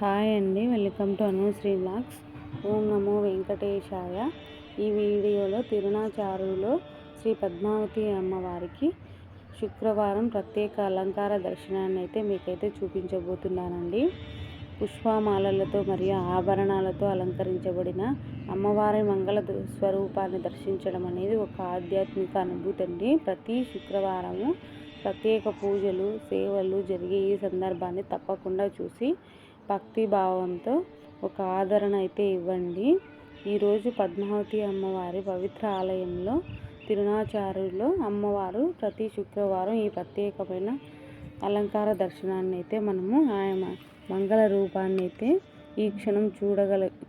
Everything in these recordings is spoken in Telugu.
హాయ్ అండి, వెల్కమ్ టు అనుశ్రీ వ్లాగ్స్. ఓం నమో వెంకటేశాయ. ఈ వీడియోలో తిరునాచారులో శ్రీ పద్మావతి అమ్మవారికి శుక్రవారం ప్రత్యేక అలంకార దర్శనాన్ని అయితే మీకైతే చూపించబోతున్నానండి. పుష్పమాలలతో మరియు ఆభరణాలతో అలంకరించబడిన అమ్మవారి మంగళ స్వరూపాన్ని దర్శించడం అనేది ఒక ఆధ్యాత్మిక అనుభూతి అండి. ప్రతి శుక్రవారము ప్రత్యేక పూజలు సేవలు జరిగే ఈ సందర్భాన్ని తప్పకుండా చూసి భక్తి భావంతో ఒక ఆదరణ అయితే ఇవ్వండి. ఈరోజు పద్మావతి అమ్మవారి పవిత్ర ఆలయంలో తిరునాచారులో అమ్మవారు ప్రతి శుక్రవారం ఈ ప్రత్యేకమైన అలంకార దర్శనాన్ని అయితే మనము ఆయన మంగళ రూపాన్ని అయితే ఈ క్షణం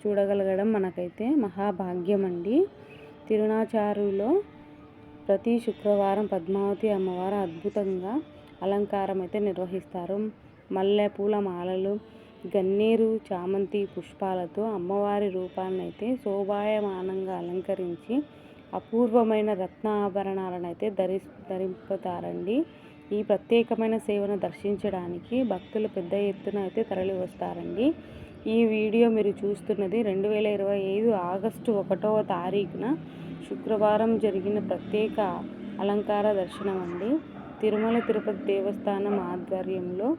చూడగలగడం మనకైతే మహాభాగ్యం అండి. తిరునాచారులో ప్రతి శుక్రవారం పద్మావతి అమ్మవారు అద్భుతంగా అలంకారం అయితే నిర్వహిస్తారు. మల్లెపూల మాలలు, గన్నేరు, చామంతి పుష్పాలతో అమ్మవారి రూపాన్ని అయితే శోభాయమానంగా అలంకరించి అపూర్వమైన రత్న ఆభరణాలను అయితే ధరింపుతారండి. ఈ ప్రత్యేకమైన సేవను దర్శించడానికి భక్తులు పెద్ద ఎత్తున అయితే తరలి వస్తారండి. ఈ వీడియో మీరు చూస్తున్నది 2025 ఆగస్టు 1వ తారీఖున శుక్రవారం జరిగిన ప్రత్యేక అలంకార దర్శనం అండి. తిరుమల తిరుపతి దేవస్థానం ఆధ్వర్యంలో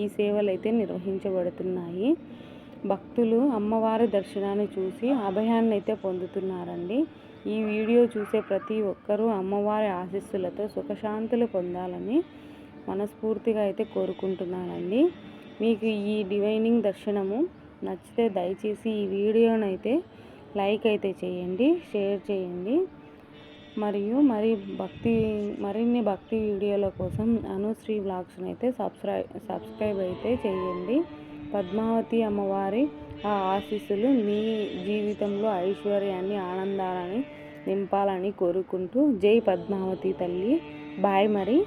ఈ సేవలు అయితే నిర్వహించబడుతున్నాయి. భక్తులు అమ్మవారి దర్శనాన్ని చూసి అభయాన్ని అయితే పొందుతున్నారండి. ఈ వీడియో చూసే ప్రతి ఒక్కరూ అమ్మవారి ఆశీస్సులతో సుఖశాంతులు పొందాలని మనస్ఫూర్తిగా అయితే కోరుకుంటున్నానండి. మీకు ఈ డివైనింగ్ దర్శనము నచ్చితే దయచేసి ఈ వీడియోనైతే లైక్ అయితే చేయండి, షేర్ చేయండి. మరియు మరిన్ని భక్తి వీడియోల కోసం అనుశ్రీ వ్లాగ్స్ని అయితే సబ్స్క్రైబ్ అయితే చేయండి. పద్మావతి అమ్మవారి ఆ ఆశీస్సులు మీ జీవితంలో ఐశ్వర్యాన్ని ఆనందాలని నింపాలని కోరుకుంటూ జై పద్మావతి తల్లి. బాయ్ మరి.